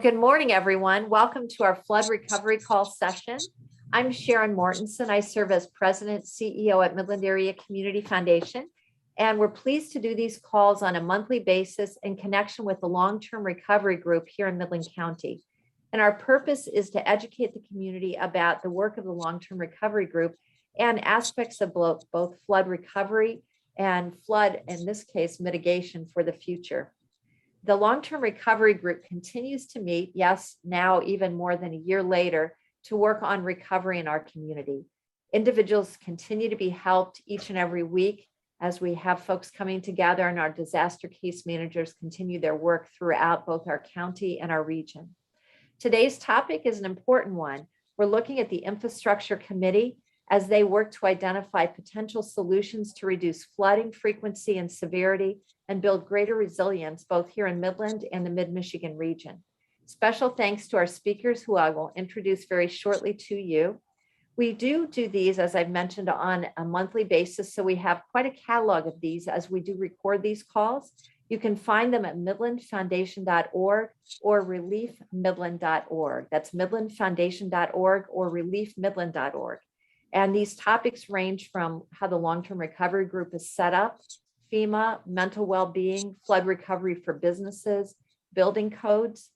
Good morning, everyone. Welcome to our flood recovery call session. I'm Sharon Mortensen. I serve as President CEO at Midland Area Community Foundation, and we're pleased to do these calls on a monthly basis in connection with the long-term recovery group here in Midland County. And our purpose is to educate the community about the work of the long-term recovery group and aspects of both flood recovery and flood, in this case, mitigation for the future. The long-term recovery group continues to meet, yes, now even more than a year later, to work on recovery in our community. Individuals continue to be helped each and every week as we have folks coming together, and our disaster case managers continue their work throughout both our county and our region. Today's topic is an important one. We're looking at the Infrastructure Committee as they work to identify potential solutions to reduce flooding frequency and severity and build greater resilience both here in Midland and the Mid-Michigan region. Special thanks to our speakers, who I will introduce very shortly to you. We do these, as I've mentioned, on a monthly basis, so we have quite a catalog of these as we do record these calls. You can find them at midlandfoundation.org or reliefmidland.org. That's midlandfoundation.org or reliefmidland.org. And these topics range from how the long-term recovery group is set up, FEMA, mental well-being, flood recovery for businesses, building codes,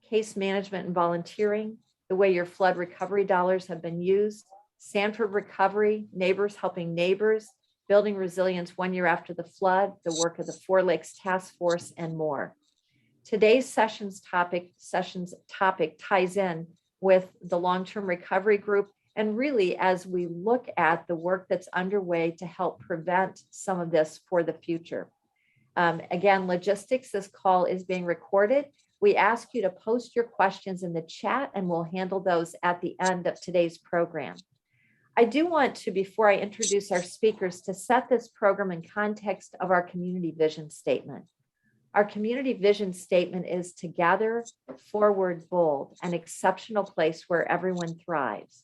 case management and volunteering, the way your flood recovery dollars have been used, Sanford recovery, neighbors helping neighbors, building resilience 1 year after the flood, the work of the Four Lakes Task Force, and more. Today's session's topic ties in with the long-term recovery group, and really as we look at the work that's underway to help prevent some of this for the future. Again, logistics, this call is being recorded. We ask you to post your questions in the chat, and we'll handle those at the end of today's program. I do want to, before I introduce our speakers, to set this program in context of our community vision statement. Our community vision statement is together, forward, bold, an exceptional place where everyone thrives.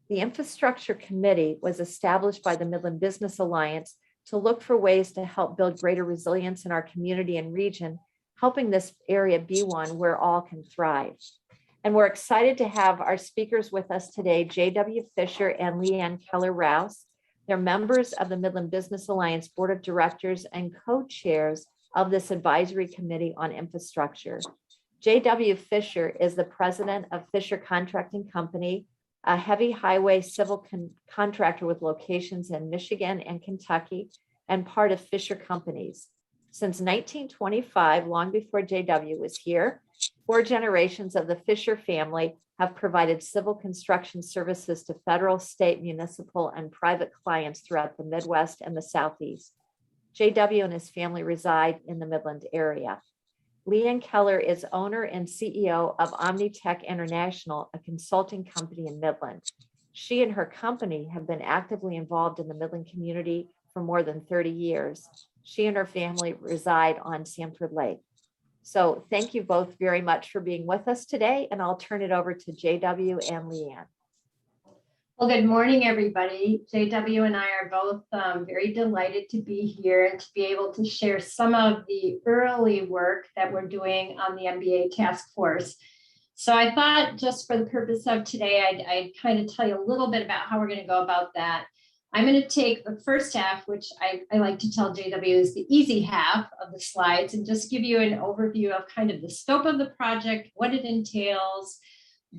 The Infrastructure Committee was established by the Midland Business Alliance to look for ways to help build greater resilience in our community and region, helping this area be one where all can thrive. And we're excited to have our speakers with us today, J.W. Fisher and Leanne Keller-Rouse. They're members of the Midland Business Alliance Board of Directors and co-chairs of this advisory committee on infrastructure. J.W. Fisher is the president of Fisher Contracting Company, a heavy highway civil contractor with locations in Michigan and Kentucky, and part of Fisher Companies. Since 1925, long before JW was here, 4 generations of the Fisher family have provided civil construction services to federal, state, municipal, and private clients throughout the Midwest and the Southeast. JW and his family reside in the Midland area. Leanne Keller is owner and CEO of OmniTech International, a consulting company in Midland. She and her company have been actively involved in the Midland community for more than 30 years. She and her family reside on Sanford Lake. So thank you both very much for being with us today, and I'll turn it over to JW and Leanne. Well, good morning, everybody. JW and I are both very delighted to be here and to be able to share some of the early work that we're doing on the MBA task force. So I thought, just for the purpose of today, I'd kind of tell you a little bit about how we're going to go about that. I'm going to take the first half, which I like to tell JW is the easy half of the slides, and just give you an overview of kind of the scope of the project, what it entails,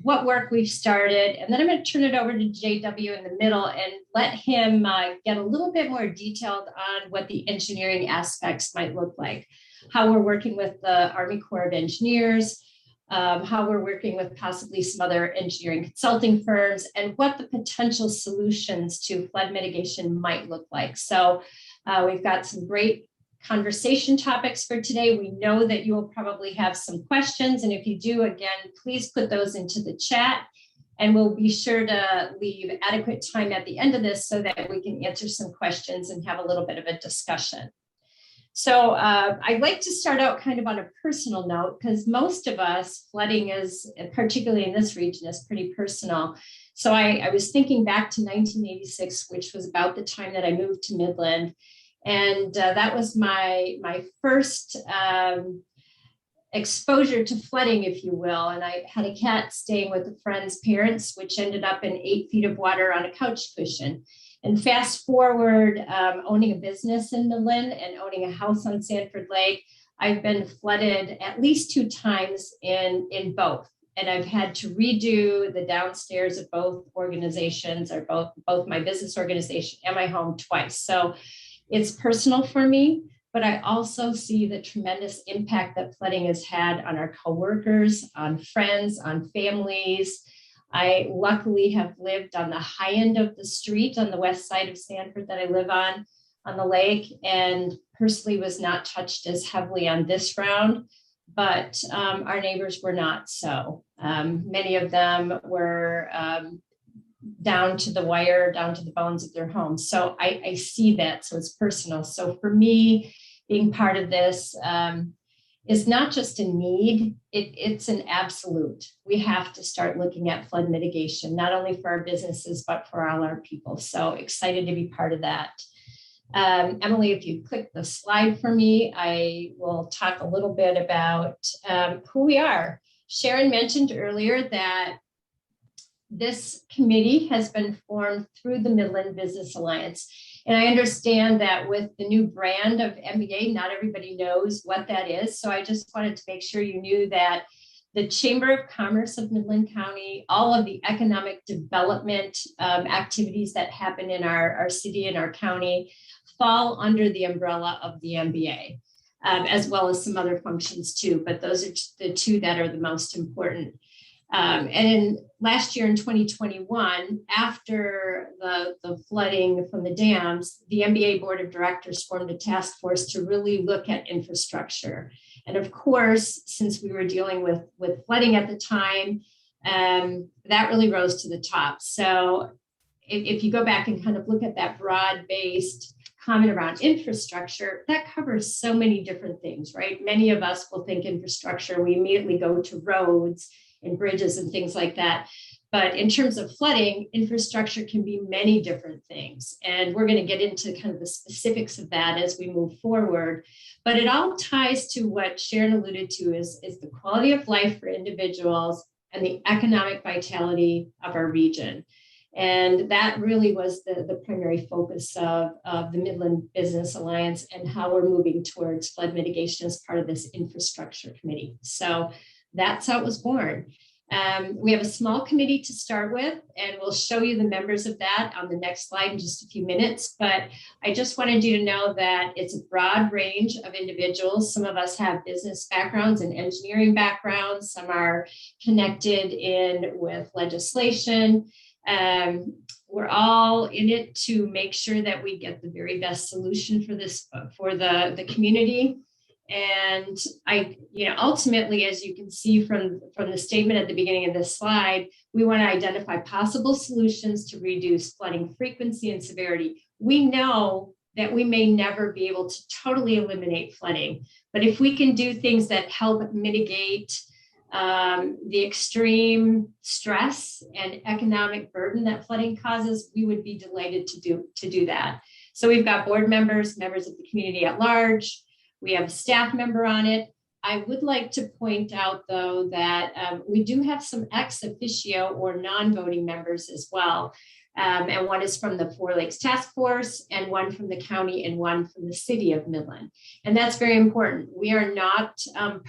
what work we've started, and then I'm going to turn it over to JW in the middle and let him get a little bit more detailed on what the engineering aspects might look like, how we're working with the Army Corps of Engineers, how we're working with possibly some other engineering consulting firms, and what the potential solutions to flood mitigation might look like. So we've got some great conversation topics for today. We know that you will probably have some questions, and if you do, again, please put those into the chat, and we'll be sure to leave adequate time at the end of this so that we can answer some questions and have a little bit of a discussion. So I'd like to start out kind of on a personal note, because most of us, flooding is, particularly in this region, is pretty personal. So I was thinking back to 1986, which was about the time that I moved to Midland. And that was my first exposure to flooding, if you will. And I had a cat staying with a friend's parents, which ended up in 8 feet of water on a couch cushion. And fast forward, owning a business in Midland and owning a house on Sanford Lake, I've been flooded at least 2 times in both. And I've had to redo the downstairs of both organizations, or both my business organization and my home twice. So it's personal for me, but I also see the tremendous impact that flooding has had on our coworkers, on friends, on families. I luckily have lived on the high end of the street on the west side of Sanford that I live on the lake, and personally was not touched as heavily on this round, but our neighbors were not so. Many of them were down to the wire, down to the bones of their homes. So I see that, so it's personal. So for me, being part of this is not just a need, it's an absolute. We have to start looking at flood mitigation, not only for our businesses, but for all our people. So excited to be part of that. Emily, if you click the slide for me, I will talk a little bit about who we are. Sharon mentioned earlier that this committee has been formed through the Midland Business Alliance. And I understand that with the new brand of MBA, not everybody knows what that is. So I just wanted to make sure you knew that the Chamber of Commerce of Midland County, all of the economic development activities that happen in our city and our county fall under the umbrella of the MBA, as well as some other functions too. But those are the 2 that are the most important. And last year in 2021, after the flooding from the dams, the MBA Board of Directors formed a task force to really look at infrastructure. And of course, since we were dealing with flooding at the time, that really rose to the top. So if you go back and kind of look at that broad-based comment around infrastructure, that covers so many different things, right? Many of us will think infrastructure, we immediately go to roads and bridges and things like that. But in terms of flooding, infrastructure can be many different things. And we're going to get into kind of the specifics of that as we move forward. But it all ties to what Sharon alluded to is the quality of life for individuals and the economic vitality of our region. And that really was the primary focus of the Midland Business Alliance and how we're moving towards flood mitigation as part of this infrastructure committee. So that's how it was born. We have a small committee to start with, and we'll show you the members of that on the next slide in just a few minutes. But I just wanted you to know that it's a broad range of individuals. Some of us have business backgrounds and engineering backgrounds. Some are connected in with legislation. We're all in it to make sure that we get the very best solution for this, for the community. And ultimately, as you can see from the statement at the beginning of this slide, we want to identify possible solutions to reduce flooding frequency and severity. We know that we may never be able to totally eliminate flooding, but if we can do things that help mitigate the extreme stress and economic burden that flooding causes, we would be delighted to do that. So we've got board members, members of the community at large. We have a staff member on it. I would like to point out, though, that we do have some ex officio or non-voting members as well. And one is from the Four Lakes Task Force, and one from the county, and one from the city of Midland. And that's very important. We are not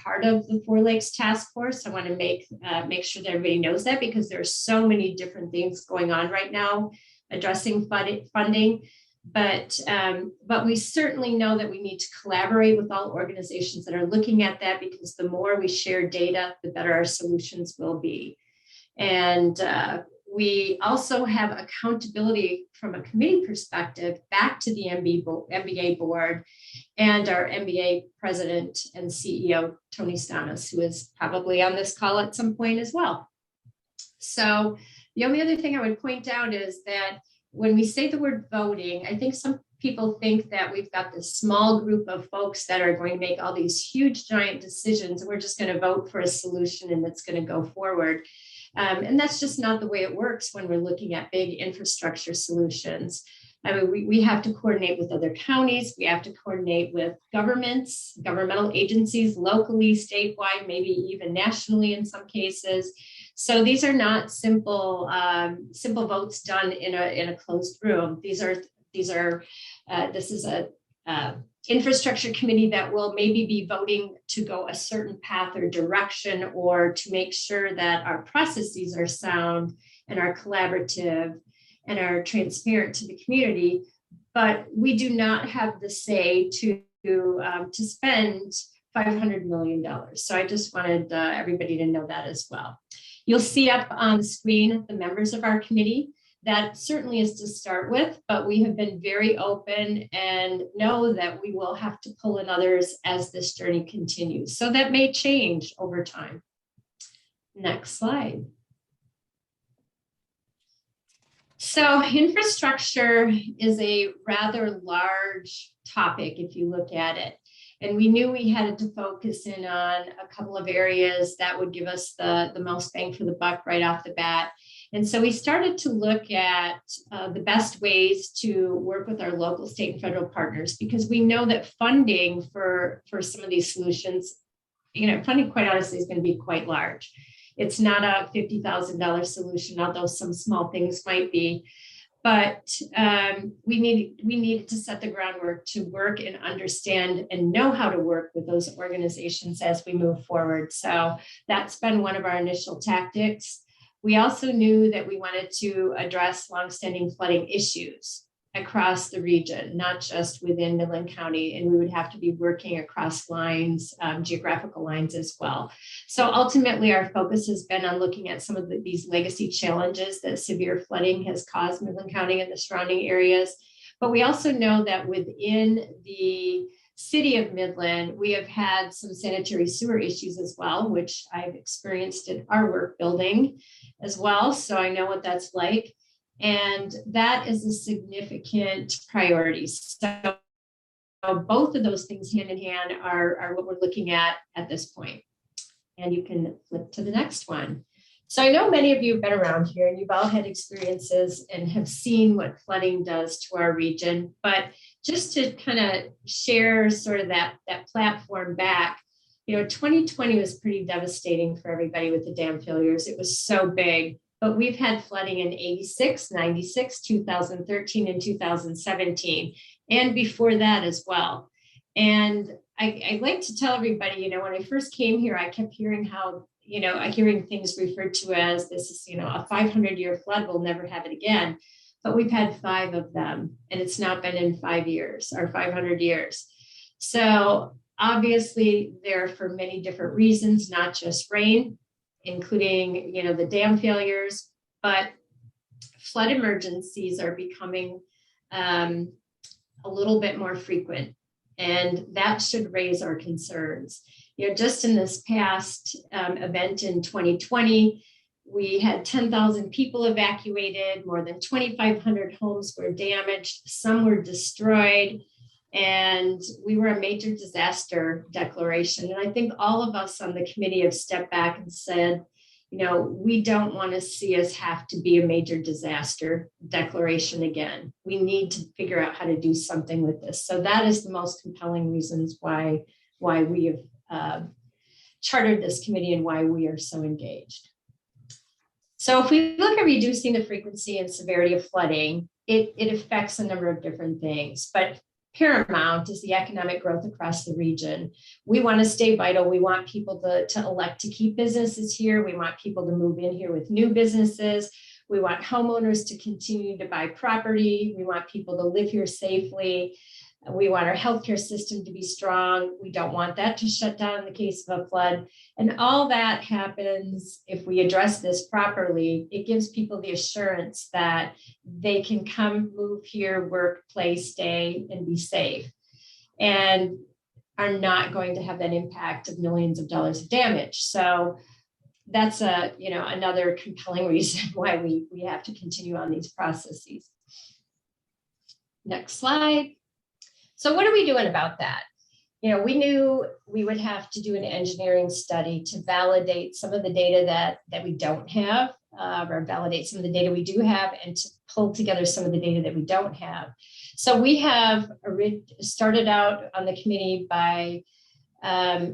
part of the Four Lakes Task Force. I want to make sure that everybody knows that, because there are so many different things going on right now addressing funding. But we certainly know that we need to collaborate with all organizations that are looking at that, because the more we share data, the better our solutions will be. And we also have accountability from a committee perspective back to the MBA board and our MBA president and CEO, Tony Stamas, who is probably on this call at some point as well. So the only other thing I would point out is that when we say the word voting, I think some people think that we've got this small group of folks that are going to make all these huge, giant decisions, and we're just going to vote for a solution and it's going to go forward. And that's just not the way it works when we're looking at big infrastructure solutions. I mean, we have to coordinate with other counties. We have to coordinate with governments, governmental agencies, locally, statewide, maybe even nationally in some cases. So these are not simple votes done in a closed room. This is a infrastructure committee that will maybe be voting to go a certain path or direction, or to make sure that our processes are sound and are collaborative and are transparent to the community. But we do not have the say to spend $500 million. So I just wanted everybody to know that as well. You'll see up on the screen the members of our committee. That certainly is to start with, but we have been very open and know that we will have to pull in others as this journey continues. So that may change over time. Next slide. So infrastructure is a rather large topic if you look at it. And we knew we had to focus in on a couple of areas that would give us the most bang for the buck right off the bat. And so we started to look at the best ways to work with our local, state, and federal partners, because we know that funding for some of these solutions, funding, quite honestly, is going to be quite large. It's not a $50,000 solution, although some small things might be. But we needed to set the groundwork to work and understand and know how to work with those organizations as we move forward. So that's been one of our initial tactics. We also knew that we wanted to address longstanding flooding issues across the region, not just within Midland County, and we would have to be working across lines, geographical lines as well. So ultimately, our focus has been on looking at some of these legacy challenges that severe flooding has caused Midland County and the surrounding areas. But we also know that within the city of Midland, we have had some sanitary sewer issues as well, which I've experienced in our work building as well. So I know what that's like. And that is a significant priority. So both of those things hand in hand are what we're looking at this point. And you can flip to the next one. So I know many of you have been around here and you've all had experiences and have seen what flooding does to our region. But just to kind of share sort of that platform back, 2020 was pretty devastating for everybody with the dam failures. It was so big. But we've had flooding in 86, 96, 2013, and 2017, and before that as well. And I like to tell everybody, when I first came here, I kept hearing hearing things referred to as this is, a 500-year flood, we'll never have it again. But we've had 5 of them, and it's not been in 5 years or 500 years. So obviously, they're for many different reasons, not just rain, including, the dam failures, but flood emergencies are becoming a little bit more frequent, and that should raise our concerns. Just in this past event in 2020, we had 10,000 people evacuated, more than 2,500 homes were damaged, some were destroyed, and we were a major disaster declaration. And I think all of us on the committee have stepped back and said, we don't want to see us have to be a major disaster declaration again. We need to figure out how to do something with this. So that is the most compelling reasons why we have chartered this committee and why we are so engaged. So if we look at reducing the frequency and severity of flooding, it affects a number of different things, but paramount is the economic growth across the region. We want to stay vital. We want people to elect to keep businesses here. We want people to move in here with new businesses. We want homeowners to continue to buy property. We want people to live here safely. We want our healthcare system to be strong. We don't want that to shut down in the case of a flood. And all that happens if we address this properly. It gives people the assurance that they can come, move here, work, play, stay, and be safe, and are not going to have that impact of millions of dollars of damage. So that's another compelling reason why we have to continue on these processes. Next slide. So what are we doing about that? we knew we would have to do an engineering study to validate some of the data that we don't have, or validate some of the data we do have, and to pull together some of the data that we don't have. So we have started out on the committee by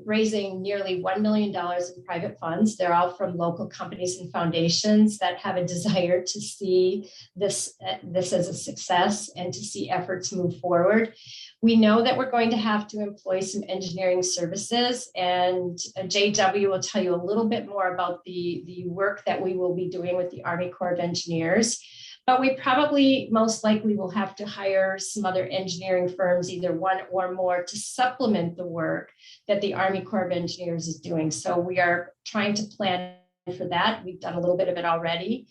raising nearly $1 million in private funds. They're all from local companies and foundations that have a desire to see this as a success and to see efforts move forward. We know that we're going to have to employ some engineering services, and JW will tell you a little bit more about the work that we will be doing with the Army Corps of Engineers. But we probably most likely will have to hire some other engineering firms, either one or more, to supplement the work that the Army Corps of Engineers is doing. So we are trying to plan for that. We've done a little bit of it already.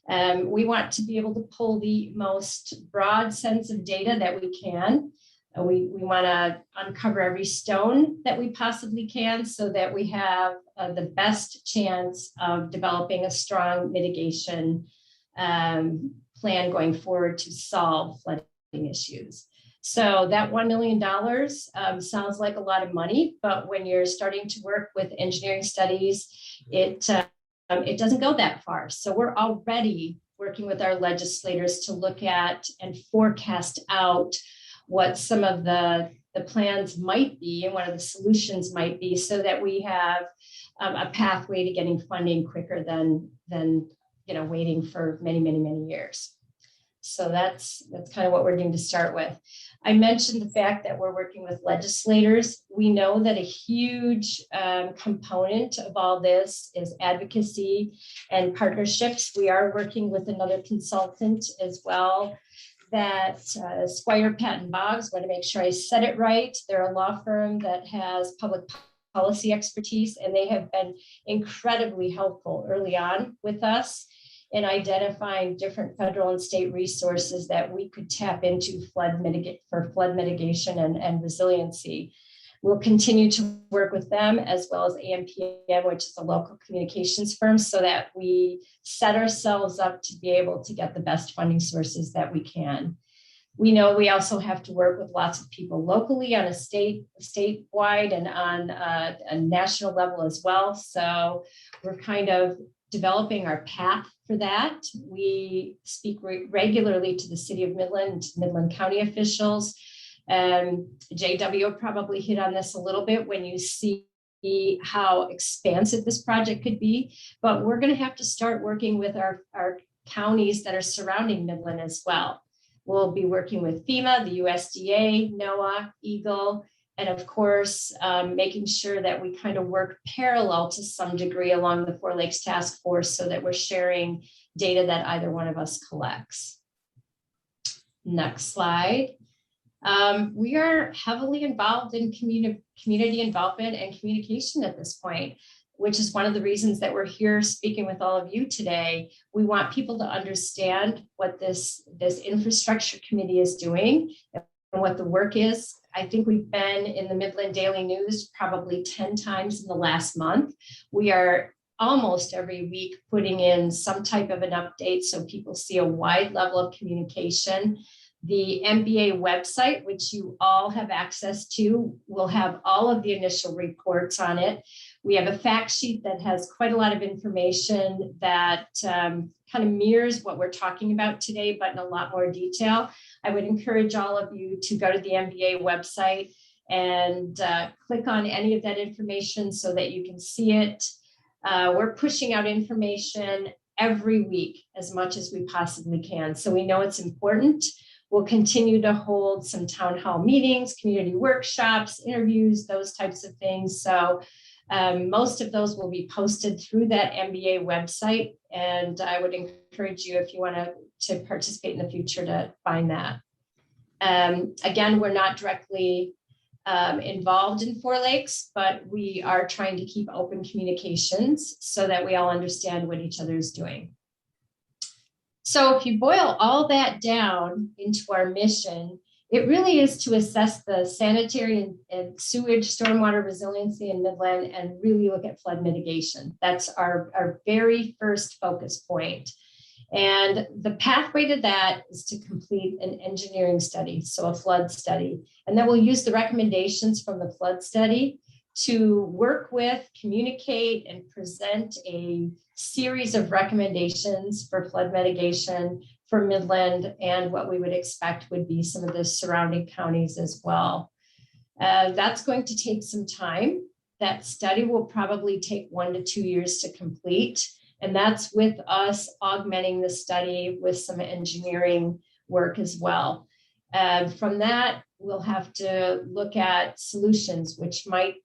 We want to be able to pull the most broad sense of data that we can. We want to uncover every stone that we possibly can so that we have the best chance of developing a strong mitigation plan going forward to solve flooding issues. So that $1 million sounds like a lot of money, but when you're starting to work with engineering studies, it doesn't go that far. So we're already working with our legislators to look at and forecast out what some of the plans might be and what the solutions might be, so that we have a pathway to getting funding quicker than waiting for many, many, many years. So that's kind of what we're doing to start with. I mentioned the fact that we're working with legislators. We know that a huge component of all this is advocacy and partnerships. We are working with another consultant as well, that Squire Patton Boggs. Want to make sure I said it right. They're a law firm that has public policy expertise, and they have been incredibly helpful early on with us in identifying different federal and state resources that we could tap into for flood mitigation and resiliency. We'll continue to work with them, as well as AMPM, which is a local communications firm, so that we set ourselves up to be able to get the best funding sources that we can. We know we also have to work with lots of people locally on a statewide and on a national level as well. So we're kind of developing our path for that. We speak regularly to the city of Midland, to Midland County officials. JW probably hit on this a little bit when you see how expansive this project could be, but we're going to have to start working with our counties that are surrounding Midland as well. We'll be working with FEMA, the USDA, NOAA, EGLE, and of course, making sure that we kind of work parallel to some degree along the Four Lakes Task Force, so that we're sharing data that either one of us collects. Next slide. We are heavily involved in community involvement and communication at this point, which is one of the reasons that we're here speaking with all of you today. We want people to understand what this infrastructure committee is doing and what the work is. I think we've been in the Midland Daily News probably 10 times in the last month. We are almost every week putting in some type of an update so people see a wide level of communication. The MBA website, which you all have access to, will have all of the initial reports on it. We have a fact sheet that has quite a lot of information that kind of mirrors what we're talking about today, but in a lot more detail. I would encourage all of you to go to the MBA website and click on any of that information so that you can see it. We're pushing out information every week as much as we possibly can. So we know it's important. We'll continue to hold some town hall meetings, community workshops, interviews, those types of things. So most of those will be posted through that MBA website. And I would encourage you, if you want to participate in the future, to find that. Again, we're not directly involved in Four Lakes, but we are trying to keep open communications so that we all understand what each other is doing. So if you boil all that down into our mission, it really is to assess the sanitary and sewage stormwater resiliency in Midland and really look at flood mitigation. That's our very first focus point. And the pathway to that is to complete an engineering study, so a flood study. And then we'll use the recommendations from the flood study to work with, communicate, and present a series of recommendations for flood mitigation for Midland and what we would expect would be some of the surrounding counties as well. That's going to take some time. That study will probably take 1 to 2 years to complete. And that's with us augmenting the study with some engineering work as well. From that, we'll have to look at solutions, which might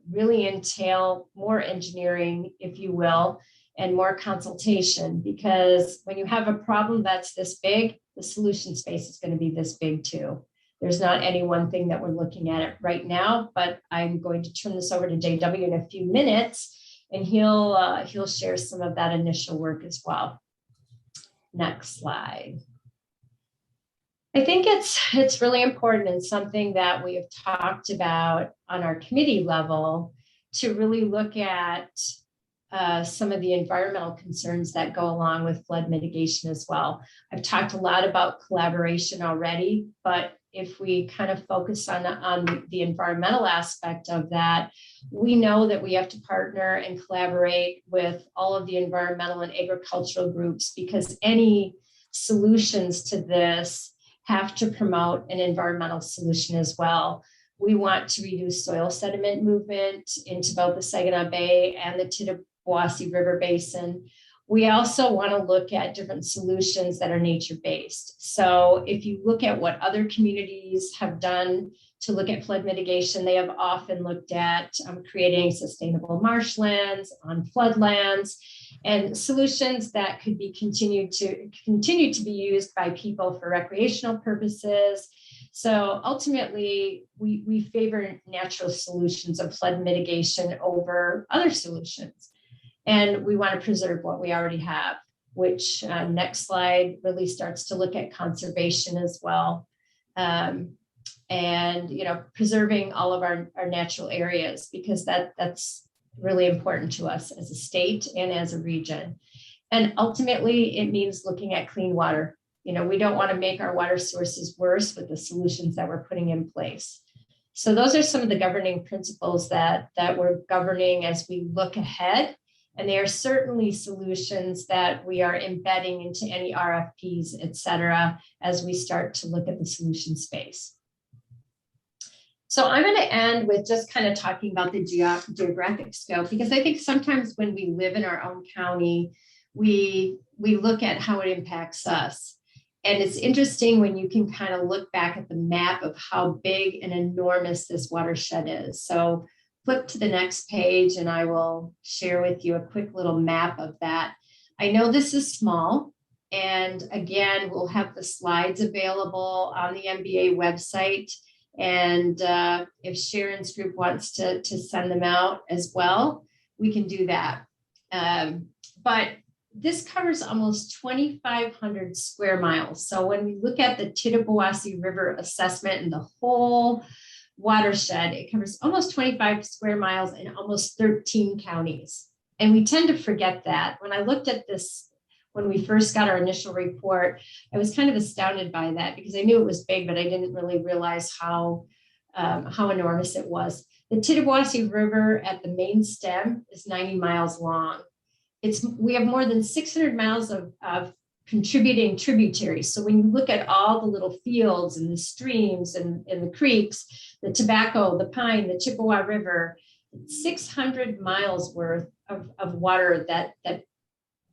really entail more engineering, if you will, and more consultation, because when you have a problem that's this big, the solution space is going to be this big too. There's not any one thing that we're looking at it right now, but I'm going to turn this over to JW in a few minutes, and he'll share some of that initial work as well. Next slide. I think it's really important and something that we have talked about on our committee level to really look at some of the environmental concerns that go along with flood mitigation as well. I've talked a lot about collaboration already, but if we kind of focus on the environmental aspect of that, we know that we have to partner and collaborate with all of the environmental and agricultural groups, because any solutions to this have to promote an environmental solution as well. We want to reduce soil sediment movement into both the Saginaw Bay and the Tittabawassee River Basin. We also want to look at different solutions that are nature-based. So if you look at what other communities have done to look at flood mitigation, they have often looked at creating sustainable marshlands on floodlands and solutions that could be continue to be used by people for recreational purposes. So ultimately, we favor natural solutions of flood mitigation over other solutions. And we want to preserve what we already have, which next slide really starts to look at conservation as well. And, preserving all of our natural areas, because that's really important to us as a state and as a region. And ultimately, it means looking at clean water. We don't want to make our water sources worse with the solutions that we're putting in place. So those are some of the governing principles that we're governing as we look ahead. And they are certainly solutions that we are embedding into any RFPs, et cetera, as we start to look at the solution space. So I'm going to end with just kind of talking about the geographic scope, because I think sometimes when we live in our own county, we look at how it impacts us. And it's interesting when you can kind of look back at the map of how big and enormous this watershed is. So flip to the next page and I will share with you a quick little map of that. I know this is small, and again, we'll have the slides available on the MBA website. And if Sharon's group wants to send them out as well, we can do that. But this covers almost 2,500 square miles. So when we look at the Tittabawassee River assessment and the whole watershed, it covers almost 25 square miles in almost 13 counties. And we tend to forget that. When I looked at this, when we first got our initial report, I was kind of astounded by that, because I knew it was big, but I didn't really realize how enormous it was. The Tittabawassee River at the main stem is 90 miles long. We have more than 600 miles of contributing tributaries. So when you look at all the little fields and the streams and the creeks, the tobacco, the pine, the Chippewa River, 600 miles worth of water that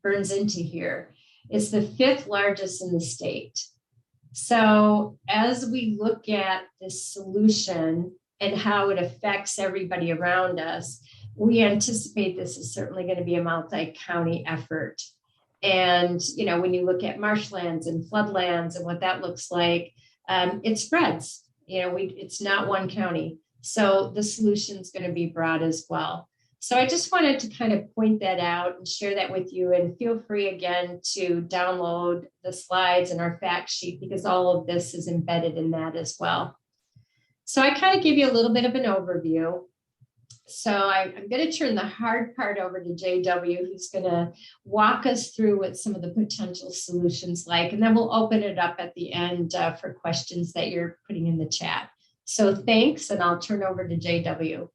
burns into here. It's the 5th largest in the state. So as we look at this solution and how it affects everybody around us, we anticipate this is certainly going to be a multi-county effort. And, when you look at marshlands and floodlands and what that looks like, it spreads. It's not one county. So the solution is going to be broad as well. So I just wanted to kind of point that out and share that with you, and feel free again to download the slides and our fact sheet, because all of this is embedded in that as well. So I kind of give you a little bit of an overview. So I'm going to turn the hard part over to JW, who's going to walk us through what some of the potential solutions like, and then we'll open it up at the end for questions that you're putting in the chat. So thanks, and I'll turn over to JW.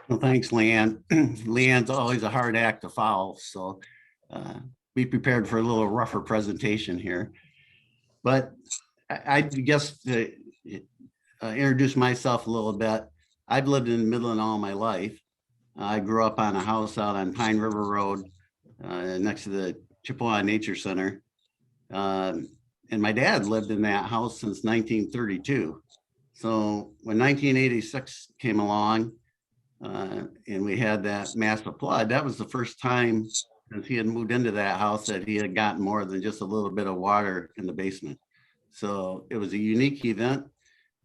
Well, thanks, Leanne. Leanne's always a hard act to follow, so be prepared for a little rougher presentation here. But I guess to introduce myself a little bit, I've lived in Midland all my life. I grew up on a house out on Pine River Road next to the Chippewa Nature Center. And my dad lived in that house since 1932. So when 1986 came along and we had that massive flood, that was the first time since he had moved into that house that he had gotten more than just a little bit of water in the basement. So it was a unique event.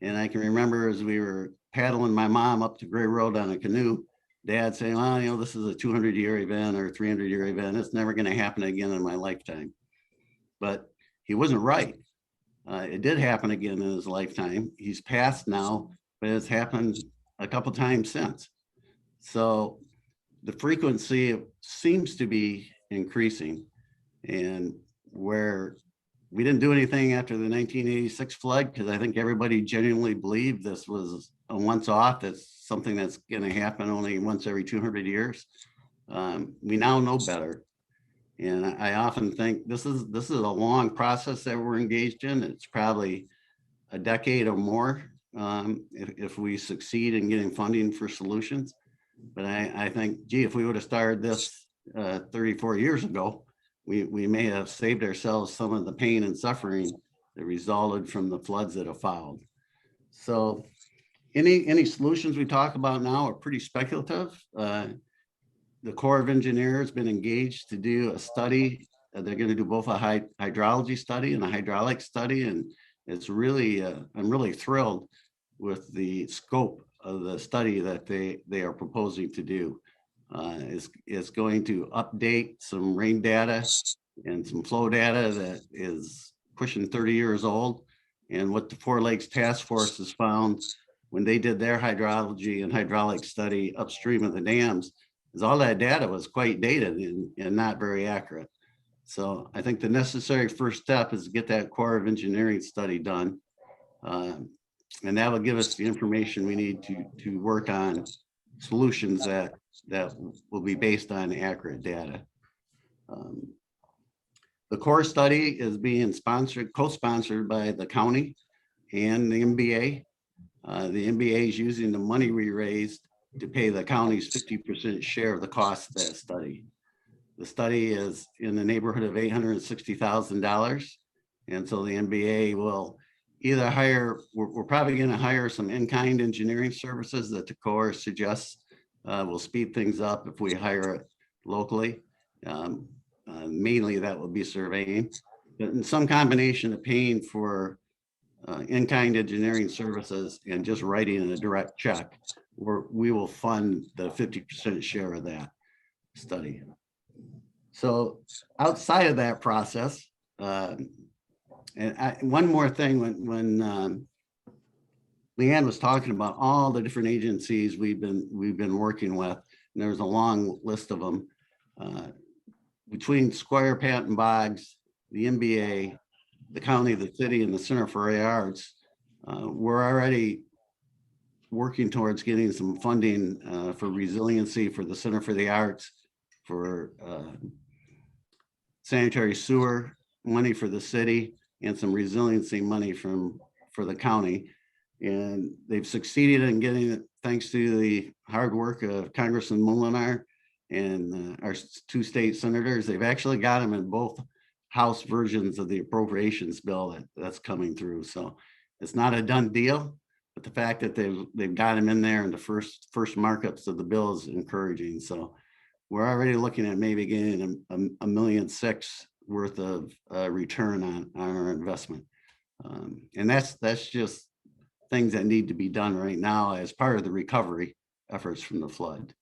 And I can remember as we were paddling my mom up to Gray Road on a canoe, Dad saying, well, you know, this is a 200-year event or 300-year event. It's never going to happen again in my lifetime. But he wasn't right. It did happen again in his lifetime. He's passed now, but it's happened a couple times since. So the frequency seems to be increasing, and where we didn't do anything after the 1986 flood, because I think everybody genuinely believed this was a once off. It's something that's going to happen only once every 200 years. We now know better. And I often think this is a long process that we're engaged in. It's probably a decade or more if we succeed in getting funding for solutions. But I think, gee, if we would have started this 34 years ago, we may have saved ourselves some of the pain and suffering that resulted from the floods that have followed. So any solutions we talk about now are pretty speculative. The Corps of Engineers has been engaged to do a study. They're going to do both a hydrology study and a hydraulic study. And it's really, I'm really thrilled with the scope of the study that they are proposing to do. It's going to update some rain data and some flow data that is pushing 30 years old. And what the Four Lakes Task Force has found when they did their hydrology and hydraulic study upstream of the dams is all that data was quite dated and not very accurate. So I think the necessary first step is to get that Corps of Engineering study done. And that will give us the information we need to work on solutions that will be based on accurate data. The core study is being co-sponsored by the county and the MBA. The MBA is using the money we raised to pay the county's 50% share of the cost of that study. The study is in the neighborhood of $860,000. And so the MBA will either hire, we're probably going to hire some in-kind engineering services that the Corps suggests will speed things up if we hire it locally. Mainly that will be surveying, but in some combination of paying for in-kind engineering services and just writing a direct check, we will fund the 50% share of that study. So outside of that process, and one more thing, when Leanne was talking about all the different agencies we've been working with, and there's a long list of them, between Squire Patton Boggs, the MBA, the county, the city, and the Center for the Arts, we're already working towards getting some funding for resiliency for the Center for the Arts, for sanitary sewer money for the city, and some resiliency money for the county. And they've succeeded in getting it thanks to the hard work of Congressman Molinar and our two state senators. They've actually got them in both House versions of the appropriations bill that's coming through. So it's not a done deal, but the fact that they've got them in there and the first markups of the bill is encouraging. So we're already looking at maybe getting $1.6 million worth of return on our investment. And that's just things that need to be done right now as part of the recovery efforts from the flood.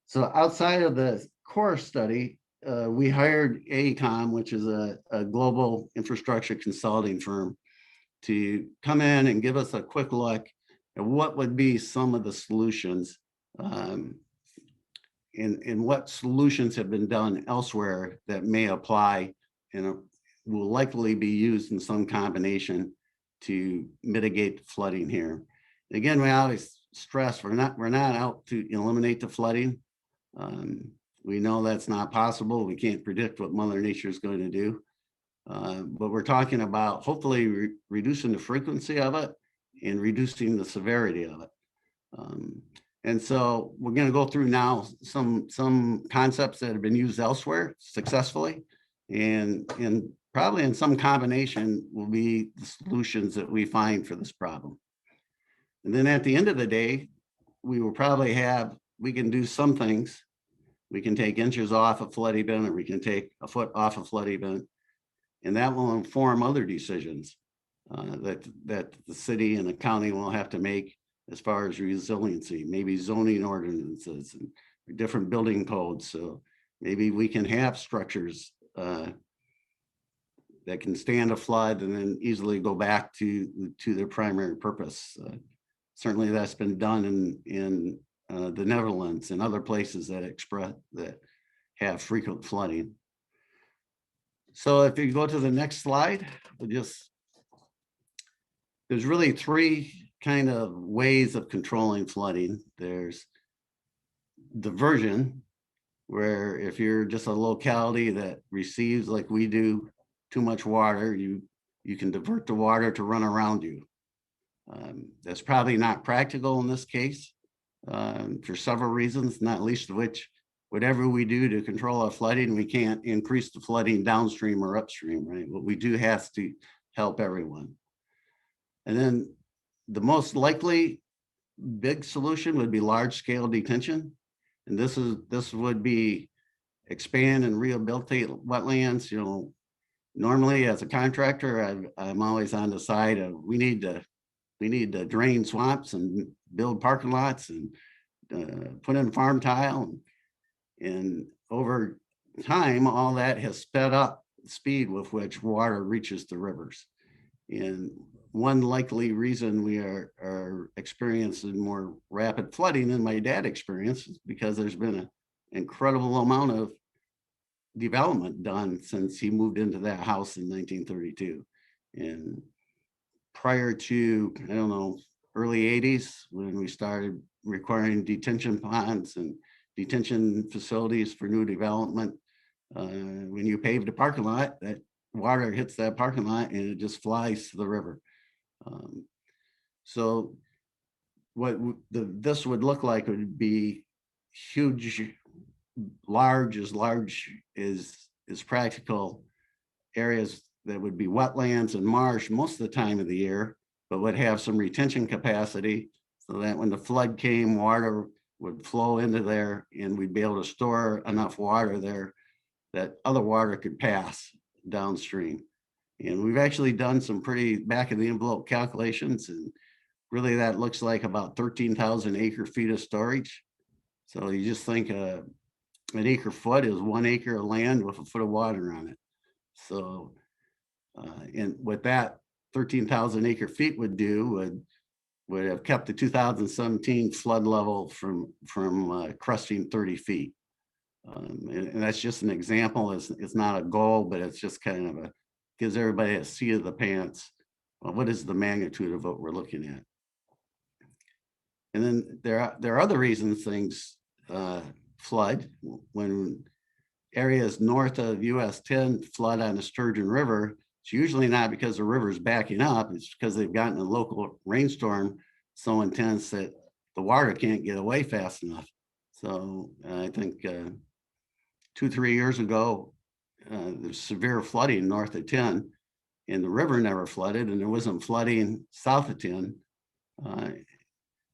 So outside of the core study, we hired AECOM, which is a global infrastructure consulting firm, to come in and give us a quick look and what would be some of the solutions, and what solutions have been done elsewhere that may apply and will likely be used in some combination to mitigate flooding here. Again, we always stress we're not out to eliminate the flooding. We know that's not possible. We can't predict what Mother Nature is going to do. But we're talking about hopefully reducing the frequency of it and reducing the severity of it. And so we're going to go through now some concepts that have been used elsewhere successfully, and probably in some combination will be the solutions that we find for this problem. And then at the end of the day, we will probably we can do some things. We can take inches off a flood event, or we can take a foot off a flood event, and that will inform other decisions that the city and the county will have to make as far as resiliency, maybe zoning ordinances and different building codes. So maybe we can have structures that can stand a flood and then easily go back to their primary purpose. Certainly that's been done in the Netherlands and other places that have frequent flooding. So if you go to the next slide, there's really three kind of ways of controlling flooding. There's diversion, where if you're just a locality that receives, like we do, too much water, you can divert the water to run around you. That's probably not practical in this case for several reasons, not least of which, whatever we do to control our flooding, we can't increase the flooding downstream or upstream, right? What we do has to help everyone. And then the most likely big solution would be large scale detention. And this would be expand and rehabilitate wetlands. You know, normally as a contractor, I'm always on the side of we need to drain swamps and build parking lots and put in farm tile. And over time, all that has sped up the speed with which water reaches the rivers. And one likely reason we are experiencing more rapid flooding than my dad experienced is because there's been an incredible amount of development done since he moved into that house in 1932. And prior to, I don't know, early 80s, when we started requiring detention ponds and detention facilities for new development, when you paved a parking lot, that water hits that parking lot and it just flies to the river. So what this would look like would be huge, large as practical areas that would be wetlands and marsh most of the time of the year, but would have some retention capacity so that when the flood came, water would flow into there and we'd be able to store enough water there that other water could pass downstream. And we've actually done some pretty back of the envelope calculations, and really that looks like about 13,000 acre feet of storage. So you just think an acre foot is 1 acre of land with a foot of water on it. So, and what that 13,000 acre feet would do would have kept the 2017 flood level from cresting 30 feet. And that's just an example. It's not a goal, but it's just kind of gives everybody a seat of the pants. Well, what is the magnitude of what we're looking at? And then there are other reasons things flood. When areas north of US 10 flood on the Sturgeon River, it's usually not because the river is backing up. It's because they've gotten a local rainstorm so intense that the water can't get away fast enough. So I think 2-3 years ago, there's severe flooding north of 10, and the river never flooded, and there wasn't flooding south of 10.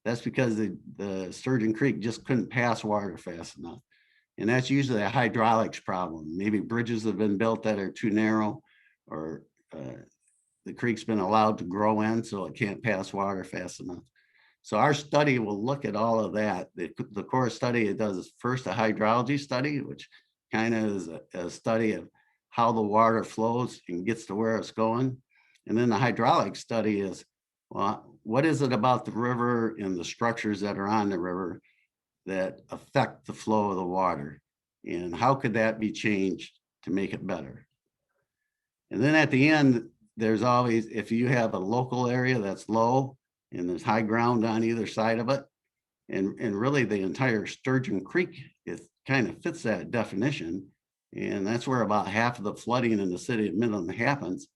That's because the Sturgeon Creek just couldn't pass water fast enough. And that's usually a hydraulics problem. Maybe bridges have been built that are too narrow, or the creek's been allowed to grow in so it can't pass water fast enough. So our study will look at all of that. The core study, it does first a hydrology study, which kind of is a study of how the water flows and gets to where it's going. And then the hydraulic study is, well, what is it about the river and the structures that are on the river that affect the flow of the water? And how could that be changed to make it better? And then at the end, there's always, if you have a local area that's low and there's high ground on either side of it, and really the entire Sturgeon Creek, it kind of fits that definition. And that's where about half of the flooding in the city of Midland happens.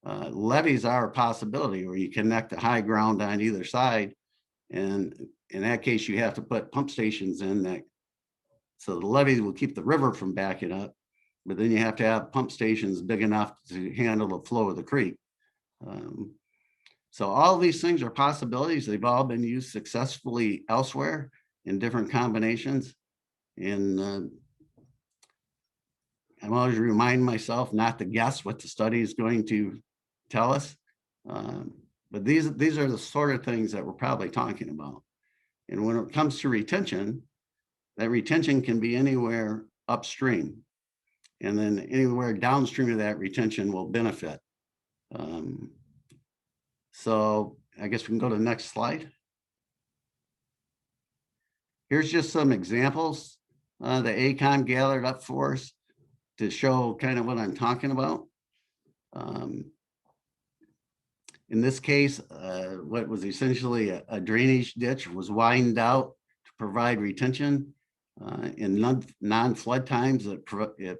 Levees are a possibility where you connect the high ground on either side. And in that case, you have to put pump stations in that. So the levees will keep the river from backing up, but then you have to have pump stations big enough to handle the flow of the creek. So all these things are possibilities. They've all been used successfully elsewhere in different combinations. And I'm always remind myself not to guess what the study is going to tell us. But these are the sort of things that we're probably talking about. And when it comes to retention, that retention can be anywhere upstream. And then anywhere downstream of that retention will benefit. So I guess we can go to the next slide. Here's just some examples the ACOM gathered up for us to show kind of what I'm talking about. In this case, what was essentially a drainage ditch was widened out to provide retention. In non-flood times, it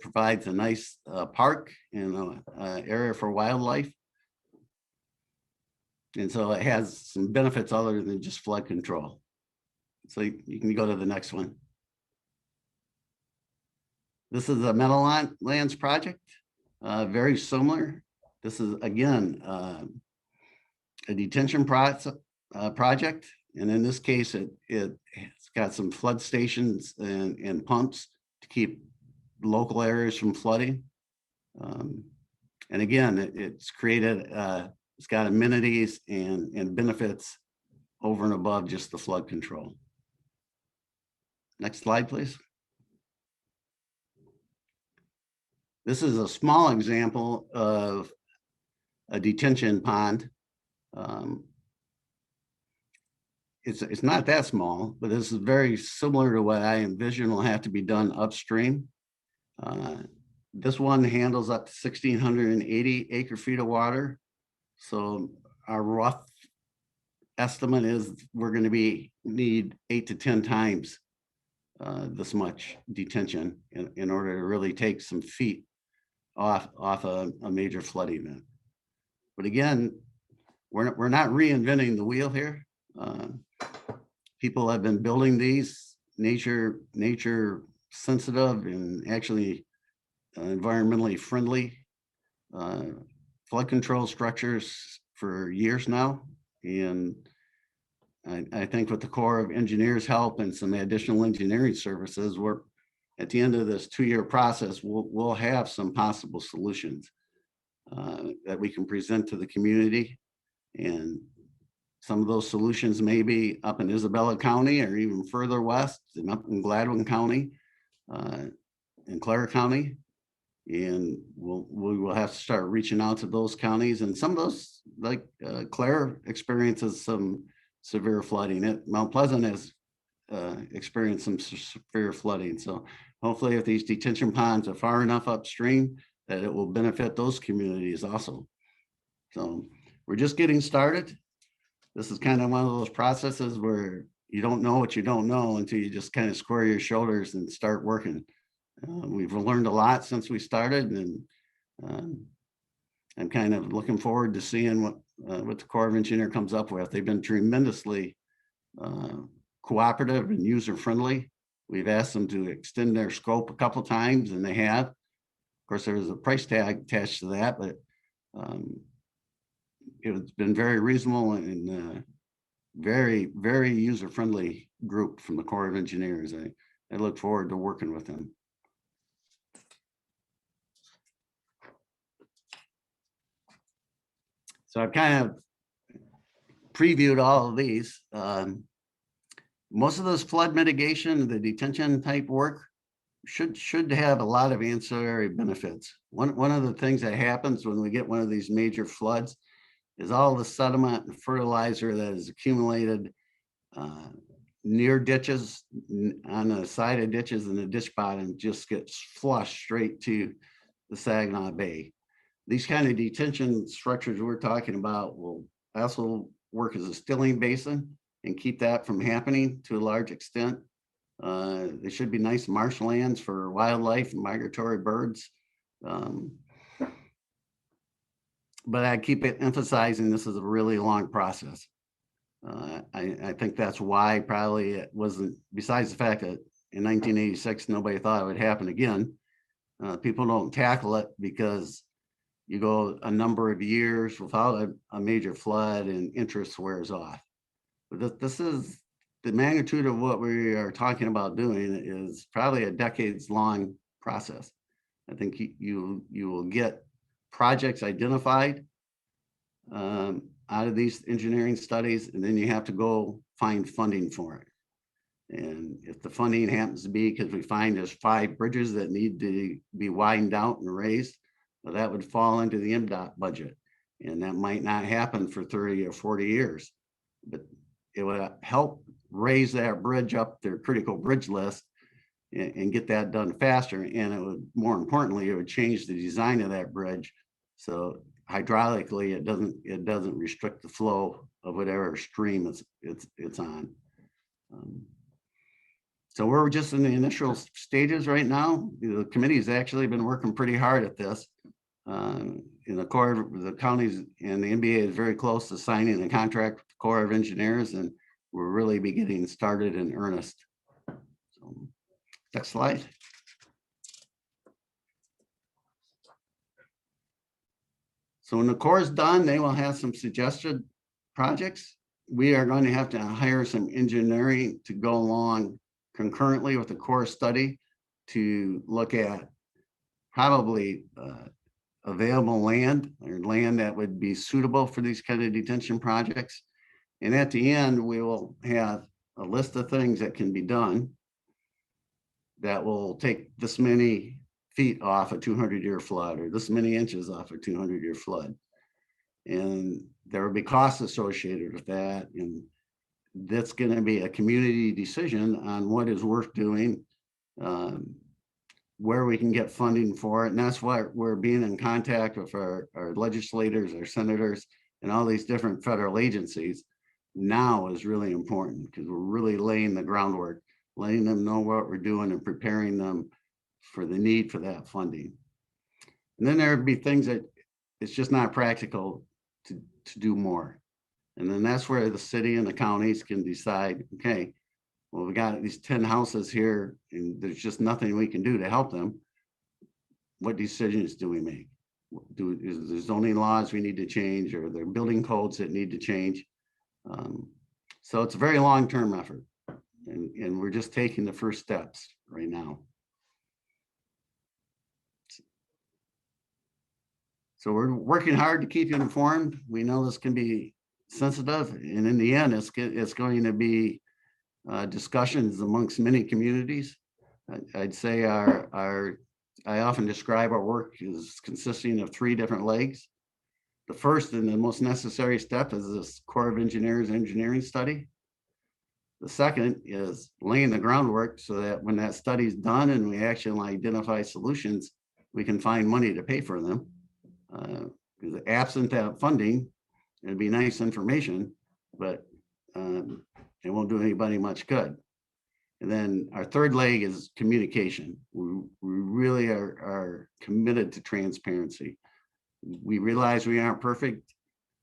provides a nice park and area for wildlife. And so it has some benefits other than just flood control. So you can go to the next one. This is a Meadowlands project, very similar. This is, again, a detention project. And in this case, it's got some flood stations and pumps to keep local areas from flooding. And again, it's created, it's got amenities and benefits over and above just the flood control. Next slide, please. This is a small example of a detention pond. It's not that small, but this is very similar to what I envision will have to be done upstream. This one handles up to 1,680 acre feet of water. So our rough estimate is we're going to need 8 to 10 times this much detention in order to really take some feet off a major flood event. But again, we're not reinventing the wheel here. People have been building these nature sensitive and actually environmentally friendly flood control structures for years now. And I think with the Corps of Engineers' help and some additional engineering services, we're at the end of this 2-year process, we'll have some possible solutions that we can present to the community. And some of those solutions may be up in Isabella County or even further west and up in Gladwin County and Clare County. And we will have to start reaching out to those counties. And some of those, like Clare, experiences some severe flooding. Mount Pleasant has experienced some severe flooding. So hopefully if these detention ponds are far enough upstream that it will benefit those communities also. So we're just getting started. This is kind of one of those processes where you don't know what you don't know until you just kind of square your shoulders and start working. We've learned a lot since we started, and I'm kind of looking forward to seeing what the Corps of Engineers comes up with. They've been tremendously cooperative and user-friendly. We've asked them to extend their scope a couple of times, and they have. Of course, there was a price tag attached to that, but it's been very reasonable and very, very user-friendly group from the Corps of Engineers. I look forward to working with them. So I've kind of previewed all of these. Most of this flood mitigation, the detention type work should have a lot of ancillary benefits. One of the things that happens when we get one of these major floods is all the sediment and fertilizer that is accumulated near ditches, on the side of ditches, and the ditch bottom just gets flushed straight to the Saginaw Bay. These kind of detention structures we're talking about will also work as a stilling basin and keep that from happening to a large extent. They should be nice marshlands for wildlife and migratory birds. But I keep emphasizing this is a really long process. I think that's why probably it wasn't, besides the fact that in 1986, nobody thought it would happen again. People don't tackle it because you go a number of years without a major flood and interest wears off. But this is the magnitude of what we are talking about doing is probably a decades long process. I think you will get projects identified out of these engineering studies, and then you have to go find funding for it. And if the funding happens to be because we find there's 5 bridges that need to be widened out and raised, well, that would fall into the MDOT budget. And that might not happen for 30 or 40 years, but it would help raise that bridge up their critical bridge list and get that done faster. And it would, more importantly, it would change the design of that bridge. So hydraulically, it doesn't restrict the flow of whatever stream it's on. So we're just in the initial stages right now. The committee has actually been working pretty hard at this. In the Corps of the counties and the MBA is very close to signing a contract with the Corps of Engineers, and we're really be getting started in earnest. So, next slide. So when the Corps is done, they will have some suggested projects. We are going to have to hire some engineering to go along concurrently with the Corps study to look at probably available land or land that would be suitable for these kind of detention projects. And at the end, we will have a list of things that can be done that will take this many feet off a 200-year flood or this many inches off a 200-year flood. And there will be costs associated with that. And that's going to be a community decision on what is worth doing, where we can get funding for it. And that's why we're being in contact with our legislators, our senators, and all these different federal agencies now is really important because we're really laying the groundwork, letting them know what we're doing and preparing them for the need for that funding. And then there would be things that it's just not practical to do more. And then that's where the city and the counties can decide, okay, well, we got these 10 houses here and there's just nothing we can do to help them. What decisions do we make? Is there zoning laws we need to change, or are there building codes that need to change? So it's a very long-term effort, and we're just taking the first steps right now. So we're working hard to keep you informed. We know this can be sensitive, and in the end, it's going to be discussions amongst many communities. I'd say I often describe our work as consisting of 3 different legs. The first and the most necessary step is this Corps of Engineers engineering study. The second is laying the groundwork so that when that study is done and we actually identify solutions, we can find money to pay for them. Because absent that funding, it'd be nice information, but it won't do anybody much good. And then our third leg is communication. We really are committed to transparency. We realize we aren't perfect.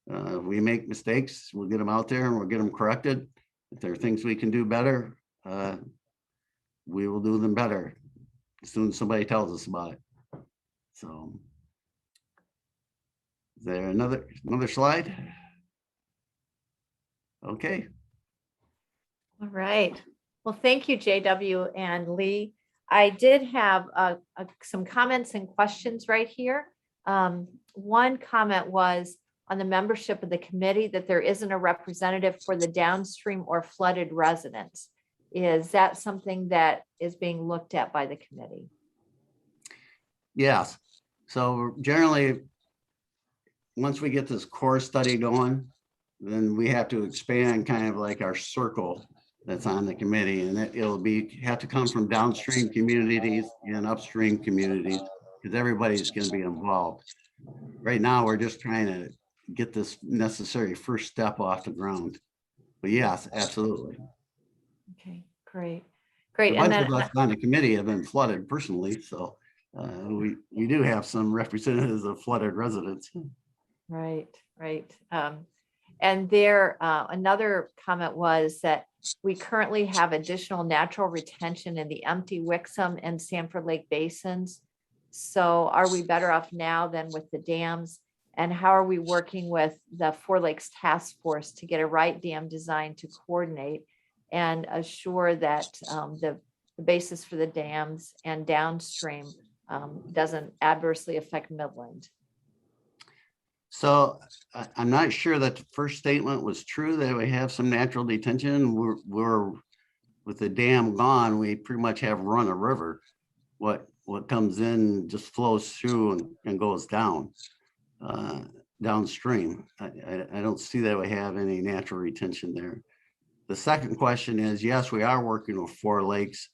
We make mistakes, we'll get them out there and we'll get them corrected. If there are things we can do better, we will do them better as soon as somebody tells us about it. So, is there another slide? Okay. All right. Well, thank you, JW and Lee. I did have some comments and questions right here. One comment was on the membership of the committee that there isn't a representative for the downstream or flooded residents. Is that something that is being looked at by the committee? Yes. So generally, once we get this core study going, then we have to expand kind of like our circle that's on the committee, and it'll have to come from downstream communities and upstream communities, because everybody's going to be involved. Right now, we're just trying to get this necessary first step off the ground. But yes, absolutely. Okay, great. Great. A And bunch then, of us on the committee have been flooded personally, so we do have some representatives of flooded residents. right, right. And there, another comment was that we currently have additional natural retention in the empty Wixom and Sanford Lake basins. So are we better off now than with the dams? And how are we working with the Four Lakes Task Force to get a right dam design to coordinate and assure that the basis for the dams and downstream doesn't adversely affect Midland? So I'm not sure that the first statement was true, that we have some natural detention. We're with the dam gone, we pretty much have run a river. What comes in just flows through and goes down downstream. I don't see that we have any natural retention there. The second question is, yes, we are working with Four Lakes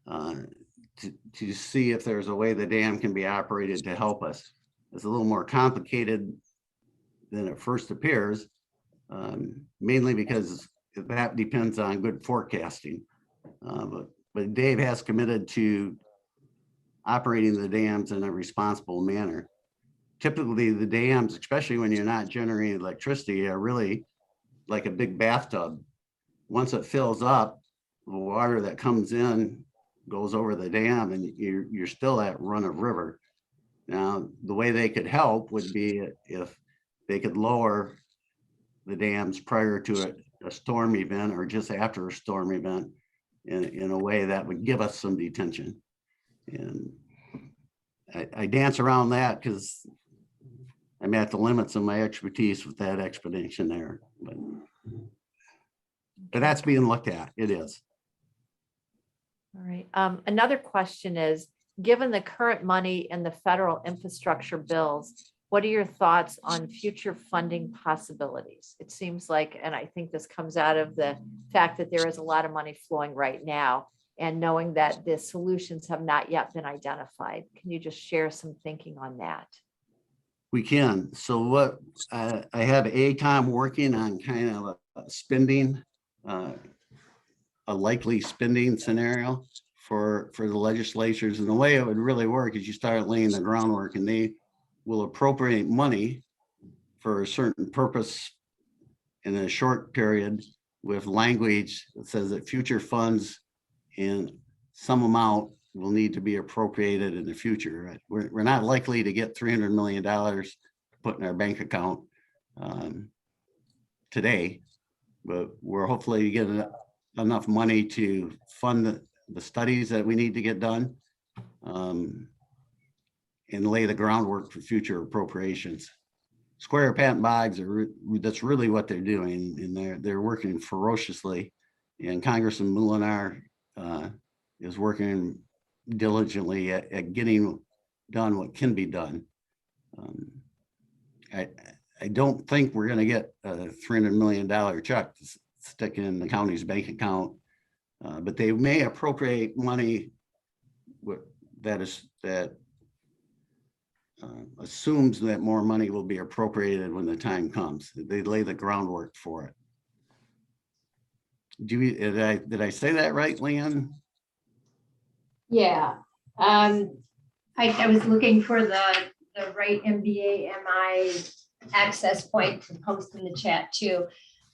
to see if there's a way the dam can be operated to help us. It's a little more complicated than it first appears, mainly because that depends on good forecasting. But Dave has committed to operating the dams in a responsible manner. Typically, the dams, especially when you're not generating electricity, are really like a big bathtub. Once it fills up, the water that comes in goes over the dam, and you're still at run of river. Now, the way they could help would be if they could lower the dams prior to a storm event or just after a storm event in a way that would give us some detention. And I dance around that because I'm at the limits of my expertise with that explanation there. But that's being looked at. It is. All right. Another question is, given the current money in the federal infrastructure bills, what are your thoughts on future funding possibilities? It seems like, and I think this comes out of the fact that there is a lot of money flowing right now, and knowing that the solutions have not yet been identified. Can you just share some thinking on that? We can. So what I have ACOM working on kind of a spending, a likely spending scenario for the legislatures. And the way it would really work is you start laying the groundwork, and they will appropriate money for a certain purpose in a short period with language that says that future funds in some amount will need to be appropriated in the future. We're not likely to get $300 million put in our bank account today, but we're hopefully getting enough money to fund the studies that we need to get done and lay the groundwork for future appropriations. Square patent bogs that's really what they're doing, and they're working ferociously. And Congressman Mulinar is working diligently at getting done what can be done. I don't think we're going to get a $300 million check to stick in the county's bank account, but they may appropriate money that assumes that more money will be appropriated when the time comes. They lay the groundwork for it. Did I say that right, Leanne? Yeah. I was looking for the right MBA MI access point to post in the chat too.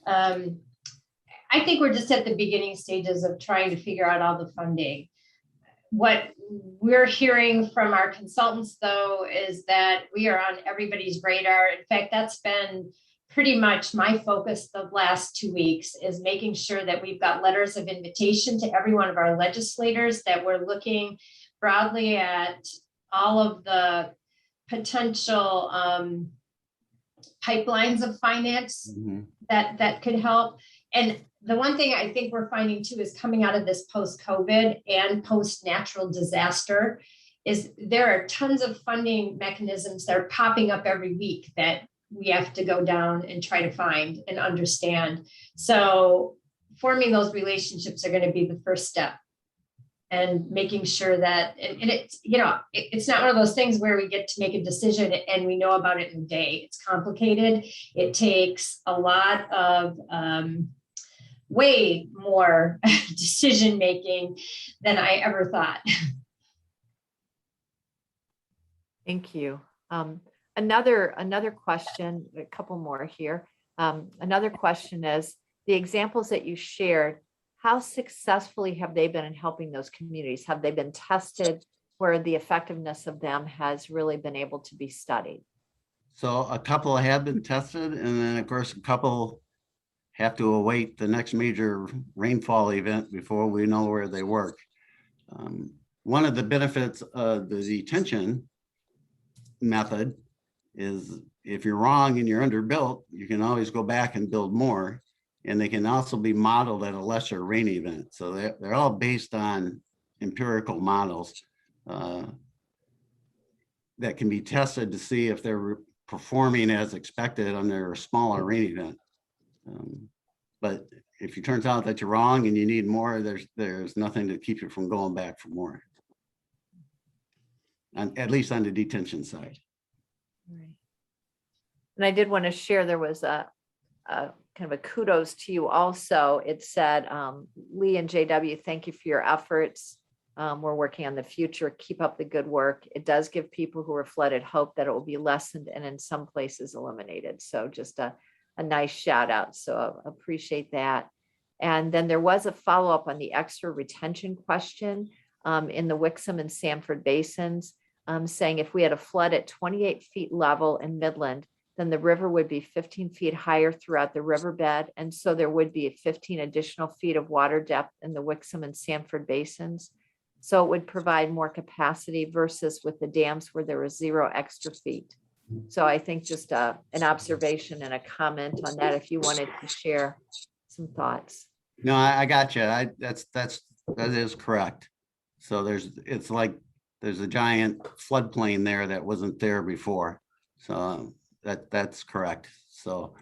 I think we're just at the beginning stages of trying to figure out all the funding. What we're hearing from our consultants, though, is that we are on everybody's radar. In fact, that's been pretty much my focus the last 2 weeks, is making sure that we've got letters of invitation to every one of our legislators, that we're looking broadly at all of the potential pipelines of finance that could help. And the one thing I think we're finding too is coming out of this post-COVID and post-natural disaster is there are tons of funding mechanisms that are popping up every week that we have to go down and try to find and understand. So forming those relationships are going to be the first step, and making sure that, and it's, you know, it's not one of those things where we get to make a decision and we know about it in a day. It's complicated. It takes a lot of way more decision making than I ever thought. Thank you. Another question, a couple more here. Another question is, the examples that you shared, how successfully have they been in helping those communities? Have they been tested where the effectiveness of them has really been able to be studied? So a couple have been tested, and then of course, a couple have to await the next major rainfall event before we know where they work. One of the benefits of the detention method is if you're wrong and you're underbuilt, you can always go back and build more. And they can also be modeled at a lesser rain event. So they're all based on empirical models that can be tested to see if they're performing as expected under a smaller rain event. But if it turns out that you're wrong and you need more, there's nothing to keep you from going back for more. And at least on the detention side. Right. And I did want to share, there was a kind of a kudos to you also. It said, Lee and JW, thank you for your efforts. We're working on the future. Keep up the good work. It does give people who are flooded hope that it will be lessened and in some places eliminated. So just a nice shout out. So I appreciate that. And then there was a follow-up on the extra retention question in the Wixom and Sanford basins, saying if we had a flood at 28 feet level in Midland, then the river would be 15 feet higher throughout the riverbed. And so there would be 15 additional feet of water depth in the Wixom and Sanford basins. So it would provide more capacity versus with the dams where there was 0 extra feet. So I think just an observation and a comment on that, if you wanted to share some thoughts. No, I got you. That is correct. So it's like there's a giant floodplain there that wasn't there before. So that's correct. So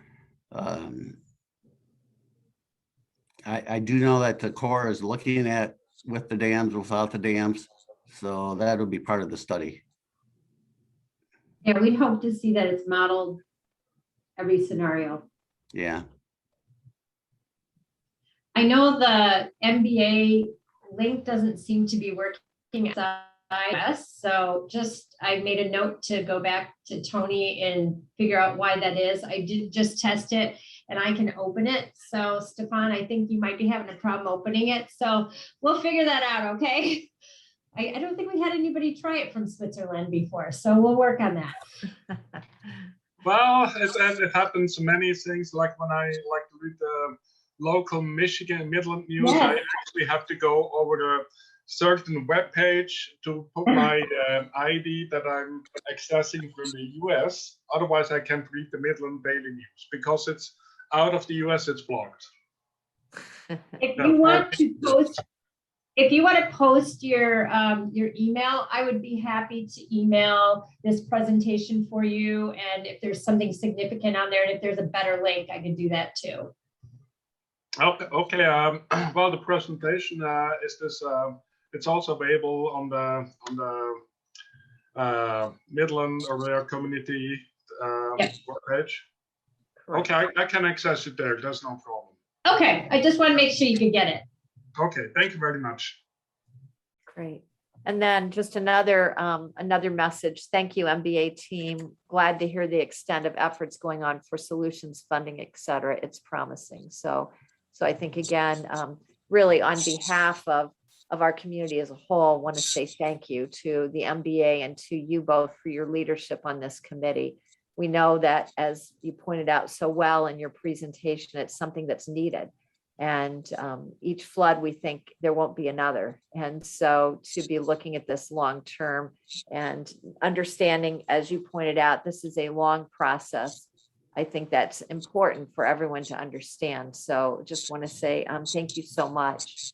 I do know that the Corps is looking at with the dams, without the dams. So that would be part of the study. Yeah, we'd hope to see that it's modeled every scenario. Yeah. I know the MBA link doesn't seem to be working outside us. So I made a note to go back to Tony and figure out why that is. I did just test it and I can open it. So Stefan, I think you might be having a problem opening it. So we'll figure that out, okay? I don't think we had anybody try it from Switzerland before. So we'll work on that. Well, it happens many things, like when I like to read the local Michigan and Midland news, Yes. I actually have to go over the certain web page to put my ID that I'm accessing from the US. Otherwise, I can't read the Midland Daily News because it's out of the US. It's blocked. If you want to post your email, I would be happy to email this presentation for you. And if there's something significant on there, and if there's a better link, I could do that too. Okay. Well, the presentation is this. It's also available on the Midland Area Community webpage. Okay, I can access it there. That's no problem. Okay, I just want to make sure you can get it. Okay, thank you very much. Great. And then just another message. Thank you, MBA team. Glad to hear the extent of efforts going on for solutions, funding, et cetera. It's promising. So I think, again, really on behalf of our community as a whole, want to say thank you to the MBA and to you both for your leadership on this committee. We know that, as you pointed out so well in your presentation, it's something that's needed. And each flood, we think there won't be another. And so to be looking at this long term and understanding, as you pointed out, this is a long process. I think that's important for everyone to understand. So just want to say thank you so much.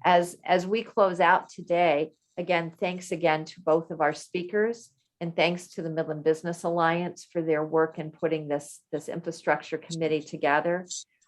As we close out today, again, thanks again to both of our speakers. And thanks to the Midland Business Alliance for their work in putting this infrastructure committee together.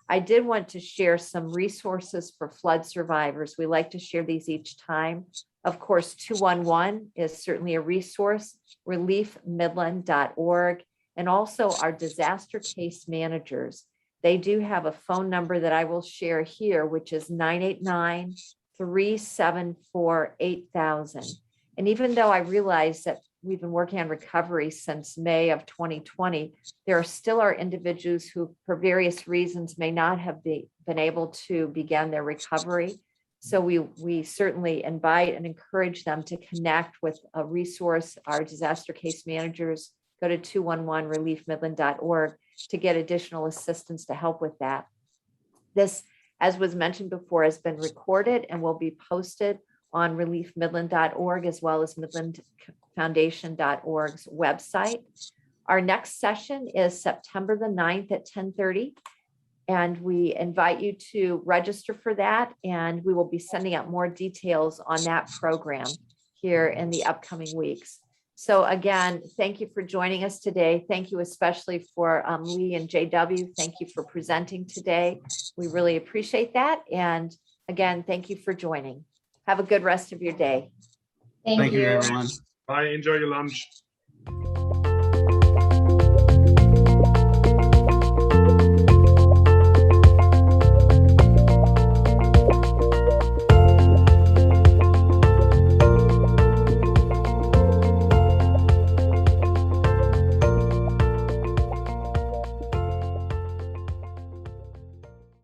I did want to share some resources for flood survivors. We like to share these each time. Of course, 211 is certainly a resource, reliefmidland.org, and also our disaster case managers. They do have a phone number that I will share here, which is 989-374-8000. And even though I realize that we've been working on recovery since May of 2020, there still are individuals who, for various reasons, may not have been able to begin their recovery. So we certainly invite and encourage them to connect with a resource. Our disaster case managers, go to 211reliefmidland.org to get additional assistance to help with that. This, as was mentioned before, has been recorded and will be posted on reliefmidland.org as well as midlandfoundation.org's website. Our next session is September the 9th at 10:30. And we invite you to register for that. And we will be sending out more details on that program here in the upcoming weeks. So again, thank you for joining us today. Thank you especially for Lee and JW. Thank you for presenting today. We really appreciate that. And again, thank you for joining. Have a good rest of your day. Thank you. everyone. Bye. Enjoy your lunch.